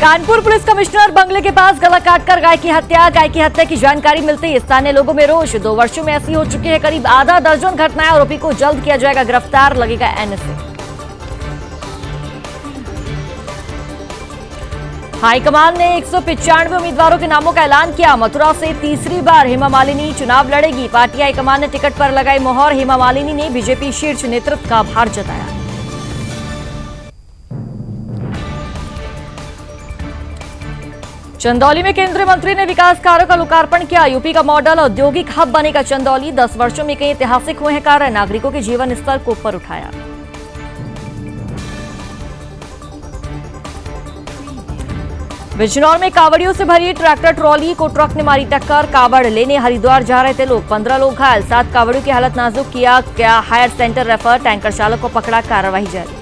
Kanpur police commissioner बंगले के पास गला काटकर गाय की हत्या की जानकारी मिलते ही स्थानीय लोगों में रोष। 2 वर्षों में ऐसी हो चुकी है करीब आधा दर्जन घटनाएं। आरोपी को जल्द किया जाएगा गिरफ्तार, लगेगा एनएसए। हाईकमान ने 195 उम्मीदवारों के नामों का ऐलान किया। मथुरा से तीसरी बार हेमा मालिनी चुनाव लड़ेगी। पार्टी हाईकमान ने टिकट पर लगाई मोहर। हेमा मालिनी ने बीजेपी शीर्ष नेतृत्व का आभार जताया। चंदौली में केंद्रीय मंत्री ने विकास कार्यों का लोकार्पण किया। यूपी का मॉडल औद्योगिक हब बनेगा चंदौली। 10 वर्षों में कई ऐतिहासिक हुए हैं कार्य। नागरिकों के जीवन स्तर को ऊपर उठाया। बिजनौर में कावड़ियों से भरी ट्रैक्टर ट्रॉली को ट्रक ने मारी टक्कर। कावड़ लेने हरिद्वार जा रहे थे लोग। 15 लोग घायल। 7 कावड़ियों की हालत नाजुक, किया क्या हायर सेंटर रेफर। टैंकर चालक को पकड़ा, कार्रवाई जारी।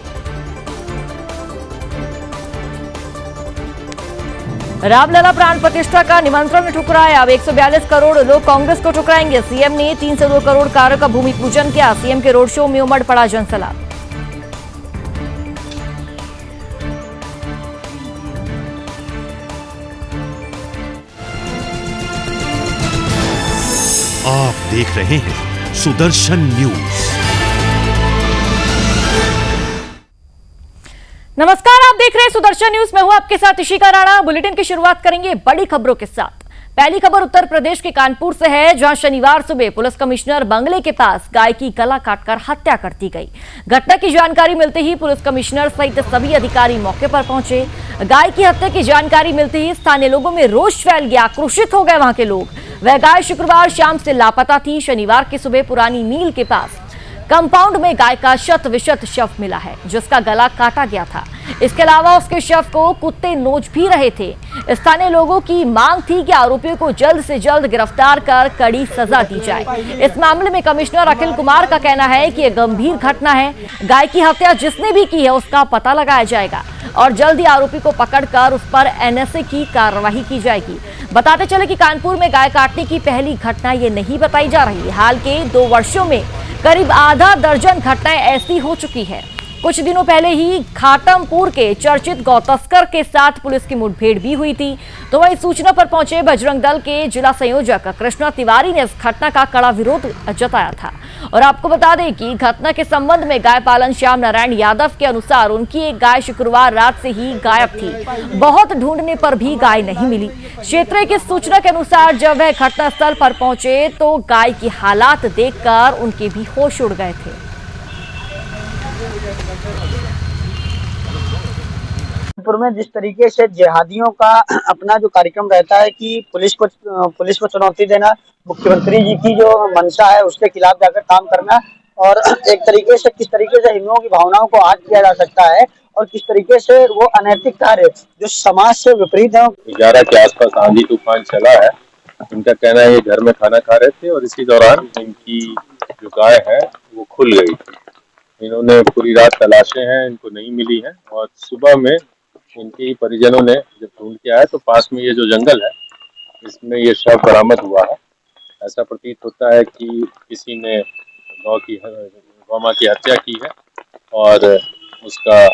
रामलला प्राण प्रतिष्ठा का निमंत्रण ठुकराया। अब 142 करोड़ लोग कांग्रेस को ठुकराएंगे। सीएम ने 302 करोड़ कार्यों का भूमि पूजन किया। सीएम के रोड शो में उमड़ पड़ा जनसैलाब। आप देख रहे हैं सुदर्शन न्यूज। नमस्कार, आप देख रहे हैं सुदर्शन न्यूज। मैं हूं आपके साथ इशिका राणा। बुलेटिन की शुरुआत करेंगे बड़ी खबरों के साथ। पहली खबर उत्तर प्रदेश के कानपुर से है, जहां शनिवार सुबह पुलिस कमिश्नर बंगले के पास गाय की गला काटकर हत्या कर दी गई। घटना की जानकारी मिलते ही पुलिस कमिश्नर सहित सभी अधिकारी मौके पर पहुंचे। गाय की हत्या की जानकारी मिलते ही स्थानीय लोगों में रोष फैल गया। आक्रोशित हो गए वहां के लोग। वह गाय शुक्रवार शाम से लापता थी। शनिवार की सुबह पुरानी मील के पास कंपाउंड में गाय का शत विशत शव मिला है, जिसका गला काटा गया था। इसके अलावा उसके शव को कुत्ते नोच भी रहे थे। स्थानीय लोगों की मांग थी कि आरोपियों को जल्द से जल्द गिरफ्तार कर कड़ी सजा दी जाए। इस मामले में कमिश्नर अखिल कुमार का कहना है कि यह गंभीर घटना है। गाय की हत्या जिसने भी की है उसका पता लगाया जाएगा और जल्द ही आरोपी को पकड़कर उस पर एनएसए की कार्रवाई की जाएगी। बताते चले कि कानपुर में गाय काटने की पहली घटना ये नहीं बताई जा रही। हाल के 2 वर्षों में करीब आधा दर्जन घटनाएं ऐसी हो चुकी है। कुछ दिनों पहले ही घाटमपुर के चर्चित गौ तस्कर के साथ पुलिस की मुठभेड़ भी हुई थी। तो वही सूचना पर पहुंचे बजरंग दल के जिला संयोजक कृष्णा तिवारी ने इस घटना का कड़ा विरोध जताया था। और आपको बता दें कि घटना के संबंध में गाय पालन श्याम नारायण यादव के अनुसार उनकी एक गाय शुक्रवार रात से ही गायब थी। बहुत ढूंढने पर भी गाय नहीं मिली। क्षेत्रीय की सूचना के अनुसार जब वह घटनास्थल पर पहुंचे तो गाय की हालात देखकर उनके भी होश उड़ गए थे। में जिस तरीके से जिहादियों का अपना जो कार्यक्रम रहता है कि पुलिस को चुनौती देना, मुख्यमंत्री जी की जो मंशा है उसके खिलाफ जाकर काम करना, और एक तरीके से किस तरीके से हिंदुओं की भावनाओं को आहत किया जा सकता है और किस तरीके से वो अनैतिक कार्य जो समाज से विपरीत है। 11 के आसपास आंधी तूफान चला है। इनका कहना है ये घर में खाना खा रहे थे और इसी दौरान इनकी जो गाय है वो खुल गई थी। इन्होंने पूरी रात तलाशे हैं, इनको नहीं मिली है और सुबह में इनके ही परिजनों ने जब ढूंढ के आया तो पास में ये जो जंगल है इसमें ये शव बरामद हुआ है। ऐसा प्रतीत होता है कि किसी ने गौ माँ की हत्या की है और उसका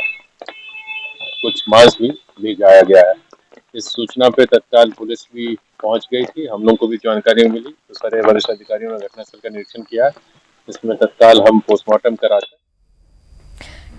कुछ मांस भी भिजाया गया है। इस सूचना पे तत्काल पुलिस भी पहुंच गई थी। हम लोग को भी जानकारी मिली तो सारे वरिष्ठ अधिकारियों ने घटनास्थल का निरीक्षण किया। इसमें तत्काल हम पोस्टमार्टम कराकर।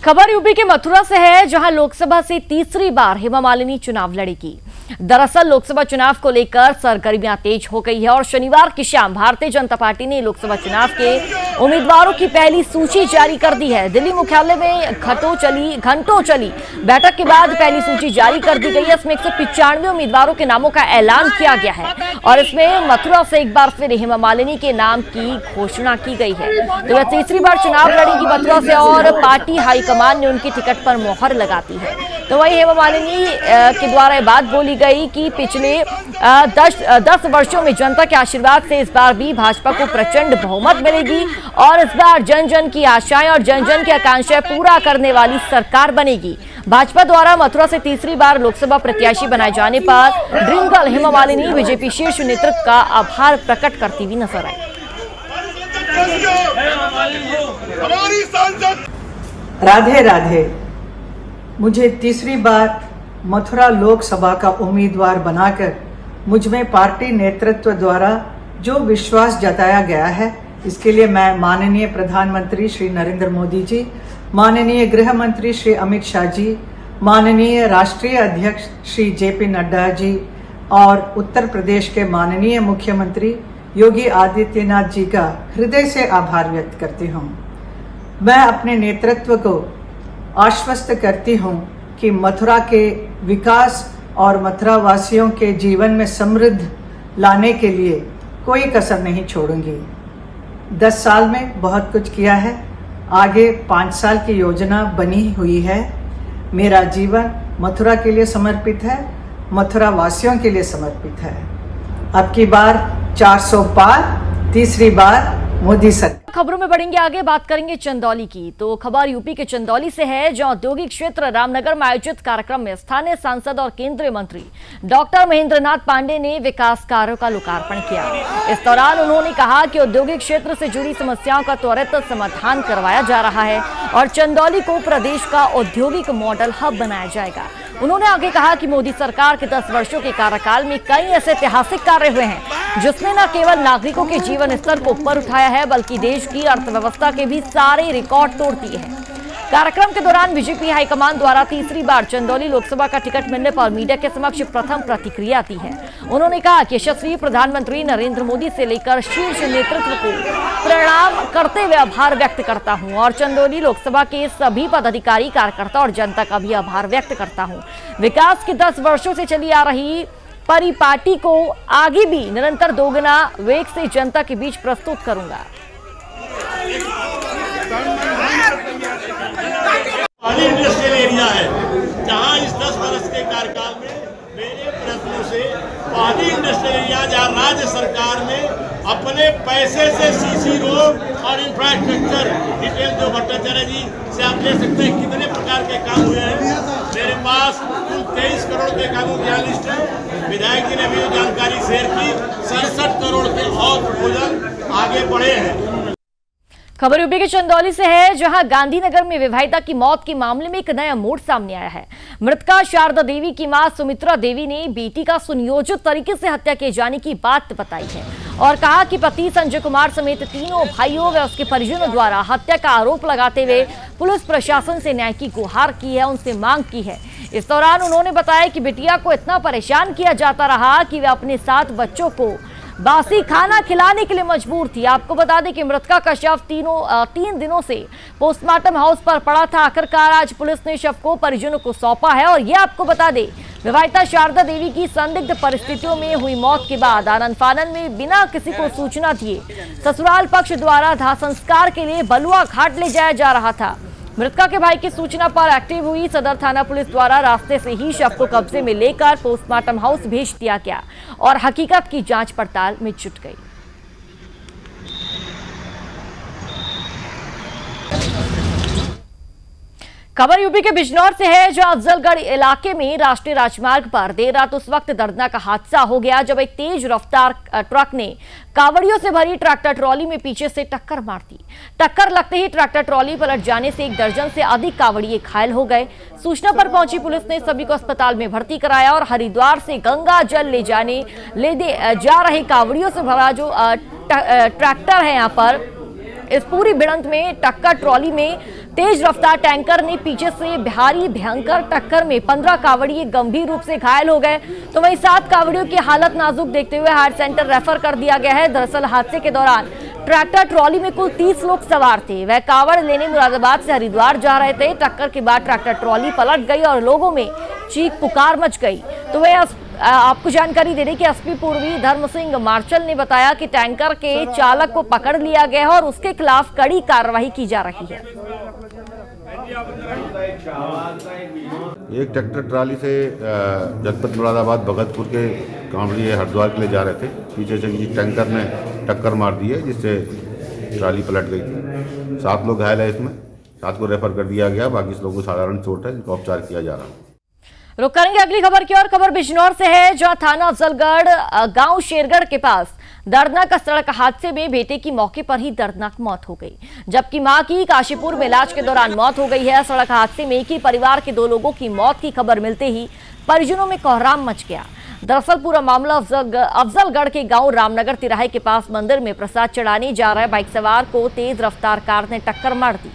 खबर यूपी के मथुरा से है, जहां लोकसभा से तीसरी बार हेमा मालिनी चुनाव लड़ेगी। दरअसल लोकसभा चुनाव को लेकर सरगर्मियां तेज हो गई है और शनिवार की शाम भारतीय जनता पार्टी ने लोकसभा चुनाव के उम्मीदवारों की पहली सूची जारी कर दी है। दिल्ली मुख्यालय में घंटों चली बैठक के बाद पहली सूची जारी कर दी गई है। इसमें 195 उम्मीदवारों के नामों का ऐलान किया गया है और इसमें मथुरा से एक बार फिर हेमा मालिनी के नाम की घोषणा की गई है। तो वह तीसरी बार चुनाव लड़ेगी मथुरा से और पार्टी हाईकमान ने उनकी टिकट पर मोहर लगाती है। तो वही हेमा मालिनी के द्वारा बात बोली गई कि पिछले 10 वर्षों में जनता के आशीर्वाद से इस बार भी भाजपा को प्रचंड बहुमत मिलेगी और इस बार जन जन की आशाएं और जन जन की आकांक्षाएं पूरा करने वाली सरकार बनेगी। भाजपा द्वारा मथुरा से तीसरी बार लोकसभा प्रत्याशी बनाए जाने पर dream girl Hema Malini BJP शीर्ष नेतृत्व का आभार प्रकट करती हुई नजर आई। राधे राधे। मुझे तीसरी बार मथुरा लोकसभा का उम्मीदवार बनाकर मुझ में पार्टी नेतृत्व द्वारा जो विश्वास जताया गया है, इसके लिए मैं माननीय प्रधानमंत्री श्री नरेंद्र मोदी जी, माननीय गृह मंत्री श्री अमित शाह जी, माननीय राष्ट्रीय अध्यक्ष श्री जेपी नड्डा जी और उत्तर प्रदेश के माननीय मुख्यमंत्री योगी आदित्यनाथ जी का हृदय से आभार व्यक्त करती हूँ। मैं अपने नेतृत्व को आश्वस्त करती हूँ कि मथुरा के विकास और मथुरा वासियों के जीवन में समृद्ध लाने के लिए कोई कसर नहीं छोड़ूंगी। 10 साल में बहुत कुछ किया है, आगे 5 साल की योजना बनी हुई है। मेरा जीवन मथुरा के लिए समर्पित है, मथुरा वासियों के लिए समर्पित है। अब की बार 400 पार, तीसरी बार मोदी सरकार। खबरों में बढ़ेंगे आगे, बात करेंगे चंदौली की। तो खबर यूपी के चंदौली से है, जहां औद्योगिक क्षेत्र रामनगर में आयोजित कार्यक्रम में स्थानीय सांसद और केंद्रीय मंत्री डॉक्टर महेंद्रनाथ पांडे ने विकास कार्यों का लोकार्पण किया। इस दौरान उन्होंने कहा कि औद्योगिक क्षेत्र से जुड़ी समस्याओं का त्वरित समाधान करवाया जा रहा है और चंदौली को प्रदेश का औद्योगिक मॉडल हब बनाया जाएगा। उन्होंने आगे कहा कि मोदी सरकार के 10 वर्षों के कार्यकाल में कई ऐसे ऐतिहासिक कार्य हुए हैं जिसने न केवल नागरिकों के जीवन स्तर को ऊपर उठाया है, बल्कि देश की अर्थव्यवस्था के भी सारे रिकॉर्ड तोड़ दिए हैं। कार्यक्रम के दौरान बीजेपी हाईकमान द्वारा तीसरी बार चंदौली लोकसभा का टिकट मिलने पर मीडिया के समक्ष प्रथम प्रतिक्रिया दी है। उन्होंने कहा कि यशस्वी प्रधानमंत्री नरेंद्र मोदी से लेकर शीर्ष नेतृत्व को प्रणाम करते हुए आभार व्यक्त करता हूं और चंदौली लोकसभा के सभी पदाधिकारी, कार्यकर्ता और जनता का भी आभार व्यक्त करता हूं। विकास के 10 वर्षों से चली आ रही परिपाटी को आगे भी निरंतर दोगुना वेग से जनता के बीच प्रस्तुत करूंगा। पानी इंडस्ट्रियल एरिया है, जहां इस 10 वर्ष के कार्यकाल में मेरे प्रयत्नों से पानी इंडस्ट्रियल एरिया, जहां राज्य सरकार ने अपने पैसे से सीसी रोड और इंफ्रास्ट्रक्चर डिटेल जो भट्टाचार्य जी से आप ले सकते हैं कितने प्रकार के काम हुए हैं। मेरे पास कुल 23 करोड़ के कामों की लिस्ट है। विधायक जी ने भी जानकारी शेयर की। 67 करोड़ के और प्रपोजल आगे बढ़े हैं। खबर यूपी के चंदौली से है, जहां गांधीनगर में विवाहिता की मौत के मामले में एक नया मोड़ सामने आया है। मृतका शारदा देवी की मां सुमित्रा देवी ने बेटी का सुनियोजित तरीके से हत्या किए जाने की बात बताई है और कहा कि पति संजय कुमार समेत तीनों भाइयों व उसके परिजनों द्वारा हत्या का आरोप लगाते हुए पुलिस प्रशासन से न्याय की गुहार की है, उनसे मांग की है। इस दौरान उन्होंने बताया कि बिटिया को इतना परेशान किया जाता रहा कि वे अपने 7 बच्चों को बासी खाना खिलाने के लिए मजबूर थी। आपको बता दें कि मृतका का शव 3 दिनों से पोस्टमार्टम हाउस पर पड़ा था। आखिरकार आज पुलिस ने शव को परिजनों को सौंपा है। और ये आपको बता दें, विवाहिता शारदा देवी की संदिग्ध परिस्थितियों में हुई मौत के बाद आनन फानन में बिना किसी को सूचना दिए ससुराल पक्ष द्वारा दाह संस्कार के लिए बलुआ घाट ले जाया जा रहा था। मृतका के भाई की सूचना पर एक्टिव हुई सदर थाना पुलिस द्वारा रास्ते से ही शव को कब्जे में लेकर पोस्टमार्टम हाउस भेज दिया गया और हकीकत की जांच पड़ताल में जुट गई। खबर यूपी के बिजनौर से है, जहां अफजलगढ़ इलाके में राष्ट्रीय राजमार्ग पर देर रात उस वक्त दर्दनाक हादसा हो गया जब एक तेज रफ्तार ट्रक ने कावड़ियों से भरी ट्रैक्टर ट्रॉली में पीछे से टक्कर मार दी। टक्कर लगते ही ट्रैक्टर ट्रॉली पलट जाने से 1 दर्जन से अधिक कावड़िए घायल हो गए। सूचना पर पहुंची पुलिस ने सभी को अस्पताल में भर्ती कराया और हरिद्वार से गंगा जल ले जा रहे कावड़ियों से भरा जो ट्रैक्टर है यहाँ पर, इस पूरी भिड़ंत में टक्कर ट्रॉली में तेज रफ्तार टैंकर ने पीछे से भारी भयंकर टक्कर में 15 कावड़िए गंभीर रूप से घायल हो गए, तो वहीं 7 कावड़ियों की हालत नाजुक देखते हुए हार्ट सेंटर रेफर कर दिया गया है। दरअसल हादसे के दौरान ट्रैक्टर ट्रॉली में कुल 30 लोग सवार थे। वह कावड़ लेने मुरादाबाद से हरिद्वार जा रहे थे। टक्कर के बाद ट्रैक्टर ट्रॉली पलट गई और लोगों में चीख पुकार मच गई। तो वह आपको जानकारी दे दें कि एसपी पूर्वी धर्म सिंह मार्शल ने बताया कि टैंकर के चालक को पकड़ लिया गया है और उसके खिलाफ कड़ी कार्रवाई की जा रही है। एक ट्रैक्टर ट्राली से जनपद मुरादाबाद भगतपुर के कांवड़िए हरिद्वार के लिए जा रहे थे। पीछे से किसी टैंकर ने टक्कर मार दी है जिससे ट्राली पलट गई थी। 7 लोग घायल है, इसमें 7 को रेफर कर दिया गया, बाकी लोगों को साधारण चोट है जिनका उपचार किया जा रहा है। रुक करेंगे अगली खबर की और। खबर बिजनौर से है, जहां थाना अफजलगढ़ गांव शेरगढ़ के पास दर्दनाक सड़क हादसे में बेटे की मौके पर ही दर्दनाक मौत हो गई, जबकि मां की काशीपुर में इलाज के दौरान मौत हो गई है। सड़क हादसे में एक ही परिवार के 2 लोगों की मौत की खबर मिलते ही परिजनों में कोहराम मच गया। दरअसल पूरा मामला अफजलगढ़ के गांव रामनगर तिराहे के पास मंदिर में प्रसाद चढ़ाने जा रहे बाइक सवार को तेज रफ्तार कार ने टक्कर मार दी।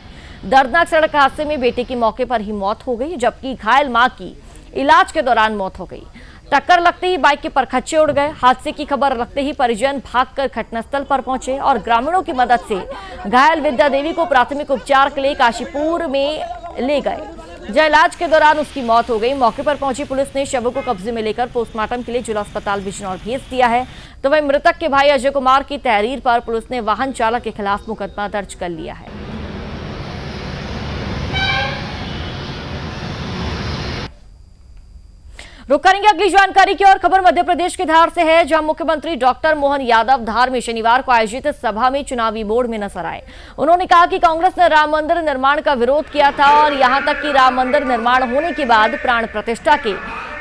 दर्दनाक सड़क हादसे में बेटे की मौके पर ही मौत हो गई, जबकि घायल मां की इलाज के दौरान मौत हो गई। टक्कर लगते ही बाइक के परखच्चे उड़ गए। हादसे की खबर लगते ही परिजन भागकर घटनास्थल पर पहुंचे और ग्रामीणों की मदद से घायल विद्या देवी को प्राथमिक उपचार के लिए काशीपुर में ले गए, जहां इलाज के दौरान उसकी मौत हो गई। मौके पर पहुंची पुलिस ने शवों को कब्जे में लेकर पोस्टमार्टम के लिए जिला अस्पताल बिजनौर भेज दिया है। तो वहीं मृतक के भाई अजय कुमार की तहरीर पर पुलिस ने वाहन चालक के खिलाफ मुकदमा दर्ज कर लिया है। रुक करेंगे अगली जानकारी की और। खबर मध्य प्रदेश के धार से है, जहां मुख्यमंत्री डॉक्टर मोहन यादव धार में शनिवार को आयोजित सभा में चुनावी मोड़ में नजर आए। उन्होंने कहा कि कांग्रेस ने राम मंदिर निर्माण का विरोध किया था और यहां तक कि राम मंदिर निर्माण होने के बाद प्राण प्रतिष्ठा के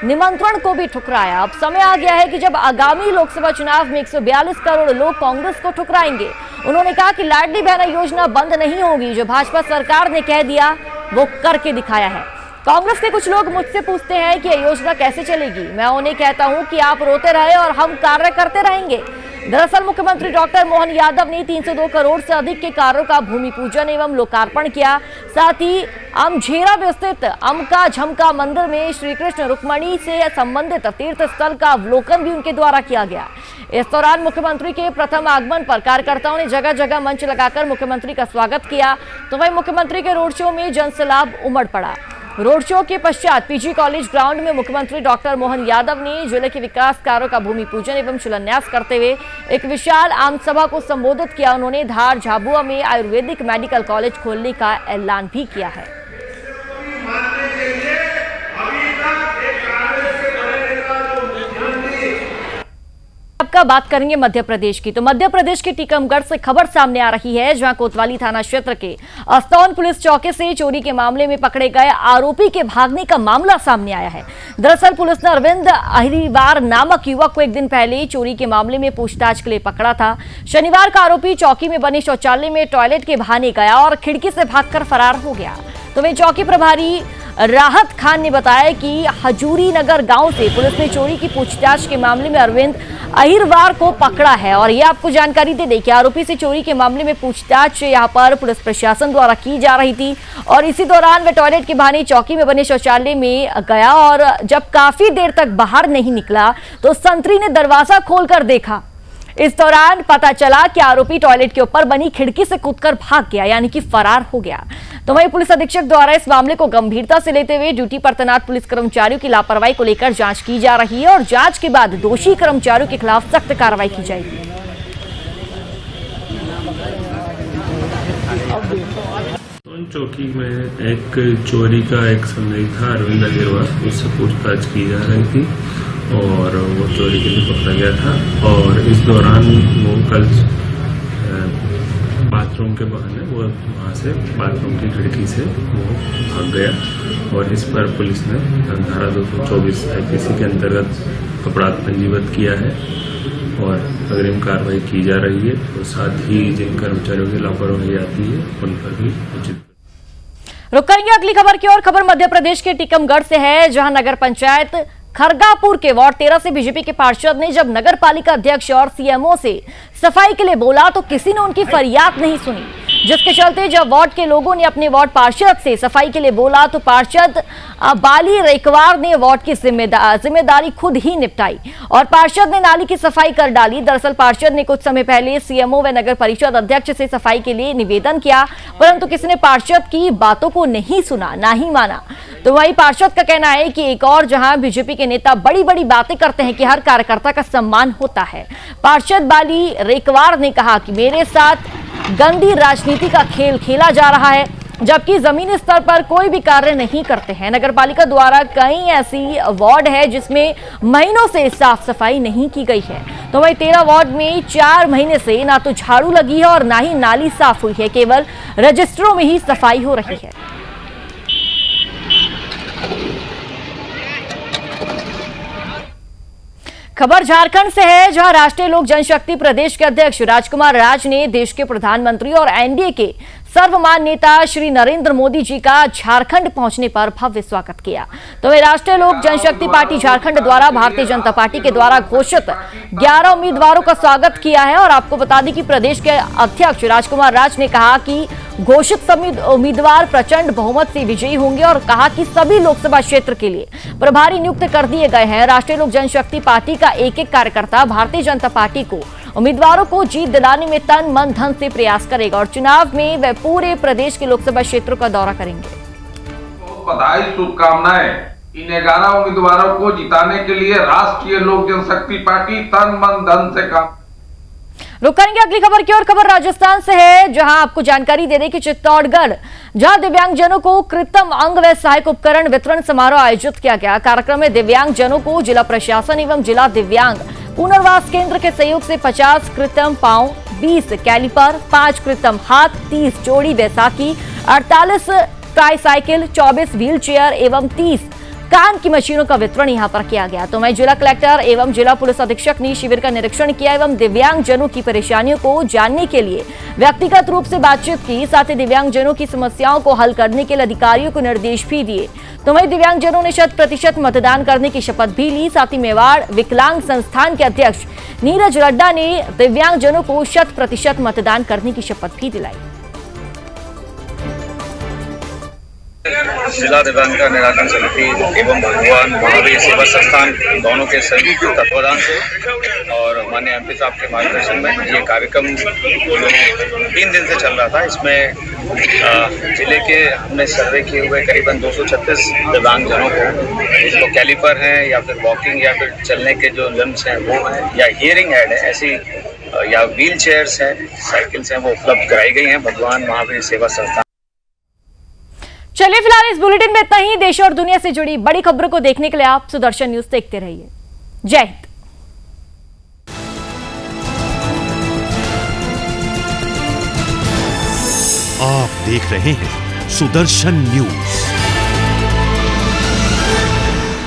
निमंत्रण को भी ठुकराया। अब समय आ गया है कि जब आगामी लोकसभा चुनाव में 142 करोड़ लोग कांग्रेस को ठुकराएंगे। उन्होंने कहा कि लाडली बहना योजना बंद नहीं होगी, जो भाजपा सरकार ने कह दिया वो करके दिखाया है। कांग्रेस के कुछ लोग मुझसे पूछते हैं कि यह योजना कैसे चलेगी। मैं उन्हें कहता हूं कि आप रोते रहे और हम कार्य करते रहेंगे। दरअसल मुख्यमंत्री डॉक्टर मोहन यादव ने 302 करोड़ से अधिक के कार्यों का भूमि पूजन एवं लोकार्पण किया। साथ ही अमझेरा में स्थित अमका झमका मंदिर में श्री कृष्ण रुक्मणी से संबंधित तीर्थ स्थल का अवलोकन भी उनके द्वारा किया गया। इस दौरान मुख्यमंत्री के प्रथम आगमन पर कार्यकर्ताओं ने जगह जगह मंच लगाकर मुख्यमंत्री का स्वागत किया। तो वहीं मुख्यमंत्री के रोड शो में जनसैलाब उमड़ पड़ा। रोड शो के पश्चात पीजी कॉलेज ग्राउंड में मुख्यमंत्री डॉक्टर मोहन यादव ने जिले के विकास कार्यों का भूमि पूजन एवं शिलान्यास करते हुए एक विशाल आम सभा को संबोधित किया। उन्होंने धार झाबुआ में आयुर्वेदिक मेडिकल कॉलेज खोलने का ऐलान भी किया है। आपका बात करेंगे मध्य प्रदेश की। तो मध्य प्रदेश के टीकमगढ़ से खबर सामने आ रही है, जहां कोतवाली थाना क्षेत्र के अस्तौन पुलिस चौकी से चोरी के मामले में पकड़े गए आरोपी के भागने का मामला सामने आया है। दरअसल पुलिस ने अरविंद अहिरीवार नामक युवक को एक दिन पहले चोरी के मामले में पूछताछ के लिए पकड़ा था। शनिवार का आरोपी चौकी में बने शौचालय में टॉयलेट के बहाने गया और खिड़की से भागकर फरार हो गया। तो वहीं चौकी प्रभारी राहत खान ने बताया कि हजूरी नगर गांव से पुलिस ने चोरी की पूछताछ के मामले में अरविंद अहिरवार को पकड़ा है। और ये आपको जानकारी दे दें कि आरोपी से चोरी के मामले में पूछताछ यहां पर पुलिस प्रशासन द्वारा की जा रही थी और इसी दौरान वह टॉयलेट के बहाने चौकी में बने शौचालय में गया और जब काफी देर तक बाहर नहीं निकला तो संतरी ने दरवाजा खोलकर देखा। इस दौरान पता चला कि आरोपी टॉयलेट के ऊपर बनी खिड़की से कूदकर भाग गया, यानी कि फरार हो गया। तो वहीं पुलिस अधीक्षक द्वारा इस मामले को गंभीरता से लेते हुए ड्यूटी पर तैनात पुलिस कर्मचारियों की लापरवाही को लेकर जांच की जा रही है और जांच के बाद दोषी कर्मचारियों के खिलाफ सख्त कार्रवाई की जाएगी। चौकी में एक चोरी का एक संदेह था अरविंद अहिरवार, उससे पूछताछ की जा रही थी और वो चोरी के लिए पकड़ा गया था। और इस दौरान वो कल बाथरूम के बहाने वो वहाँ से बाथरूम की खिड़की से वो भाग गया और इस पर पुलिस ने धारा 224 IPC के अंतर्गत अपराध पंजीबद्ध किया है और अग्रिम कार्रवाई की जा रही है। और साथ ही जिन कर्मचारियों की लापरवाही आती है उन पर भी उचित। रुक करेंगे अगली खबर की ओर। खबर मध्य प्रदेश के टीकमगढ़ से है, जहां नगर पंचायत खरगापुर के वार्ड 13 से बीजेपी के पार्षद ने जब नगर पालिका अध्यक्ष और CMO से सफाई के लिए बोला तो किसी ने उनकी फरियाद नहीं सुनी, जिसके चलते जब वार्ड के लोगों ने अपने वार्ड पार्षद से सफाई के लिए बोला तो पार्षद बाली रेकवार ने वार्ड की जिम्मेदारी खुद ही निपटाई और पार्षद ने नाली की सफाई कर डाली। दरअसल पार्षद ने कुछ समय पहले CMO व नगर परिषद अध्यक्ष से सफाई के लिए निवेदन किया, परंतु किसी ने पार्षद की बातों को नहीं सुना, ना ही माना। तो वही पार्षद का कहना है कि एक और जहां बीजेपी के नेता बड़ी बड़ी बातें करते हैं कि हर कार्यकर्ता का सम्मान होता है। पार्षद बाली रेकवार ने कहा कि मेरे साथ गंदी राजनीति का खेल खेला जा रहा है, जबकि जमीनी स्तर पर कोई भी कार्य नहीं करते हैं। नगरपालिका द्वारा कई ऐसी वार्ड है जिसमें महीनों से साफ सफाई नहीं की गई है। तो वही 13 वार्ड में 4 महीने से ना तो झाड़ू लगी है और ना ही नाली साफ हुई है, केवल रजिस्टरों में ही सफाई हो रही है। खबर झारखंड से है, जहां राष्ट्रीय लोक जनशक्ति प्रदेश के अध्यक्ष राजकुमार राज ने देश के प्रधानमंत्री और एनडीए के सर्वमान्य नेता श्री नरेंद्र मोदी जी का झारखंड पहुंचने पर भव्य स्वागत किया। तो वे राष्ट्रीय लोक जनशक्ति पार्टी झारखंड द्वारा भारतीय जनता पार्टी के द्वारा घोषित 11 उम्मीदवारों का स्वागत किया है। और आपको बता दें कि प्रदेश के अध्यक्ष राजकुमार राज ने कहा कि घोषित सभी उम्मीदवार प्रचंड बहुमत से विजयी होंगे और कहा कि सभी लोकसभा क्षेत्र के लिए प्रभारी नियुक्त कर दिए गए हैं। राष्ट्रीय लोक जनशक्ति पार्टी का एक एक कार्यकर्ता भारतीय जनता पार्टी को उम्मीदवारों को जीत दिलाने में तन मन धन से प्रयास करेगा और चुनाव में वे पूरे प्रदेश के लोकसभा क्षेत्रों का दौरा करेंगे। बधाई, शुभकामनाएं। इन 11 उम्मीदवारों को जिताने के लिए राष्ट्रीय लोक जनशक्ति पार्टी तन मन धन से काम। रुक करेंगे अगली खबर की ओर। खबर राजस्थान से है, जहां आपको जानकारी दे दें कि चित्तौड़गढ़ जहां दिव्यांगजनों को कृत्रिम अंग व सहायक उपकरण वितरण समारोह आयोजित किया गया। कार्यक्रम में दिव्यांगजनों को जिला प्रशासन एवं जिला दिव्यांग पुनर्वास केंद्र के सहयोग से 50 कृत्रिम पांव, 20 कैलिपर, 5 कृत्रिम हाथ, 30 जोड़ी बैसाखी, 48 ट्राईसाइकिल, 24 व्हील चेयर एवं 30 कान की मशीनों का वितरण यहां पर किया गया। तो वहीं जिला कलेक्टर एवं जिला पुलिस अधीक्षक ने शिविर का निरीक्षण किया एवं दिव्यांगजनों की परेशानियों को जानने के लिए व्यक्तिगत रूप से बातचीत की। साथ ही दिव्यांगजनों की समस्याओं को हल करने के लिए अधिकारियों को निर्देश भी दिए। तो वहीं दिव्यांगजनों ने 100% मतदान करने की शपथ भी ली। साथ ही मेवाड़ विकलांग संस्थान के अध्यक्ष नीरज रड्डा ने दिव्यांगजनों को 100% मतदान करने की शपथ भी दिलाई। जिला दिव्यांग निराकरण समिति एवं भगवान महावीर सेवा संस्थान दोनों के संयुक्त तत्वाधान से और माननीय एमपी साहब के मार्गदर्शन में ये कार्यक्रम 3 दिन से चल रहा था। इसमें जिले के हमने सर्वे किए हुए करीबन 236 दिव्यांगजनों को कैलिपर हैं या फिर वॉकिंग या फिर चलने के जो लिम्स हैं वो हैं या हियरिंग एड है ऐसी या व्हील चेयर्स हैं, साइकिल्स हैं, वो उपलब्ध कराई गई हैं भगवान महावीर सेवा संस्थान। चलिए फिलहाल इस बुलेटिन में इतना ही। देश और दुनिया से जुड़ी बड़ी खबरों को देखने के लिए आप सुदर्शन न्यूज देखते रहिए। जय हिंद। आप देख रहे हैं सुदर्शन न्यूज।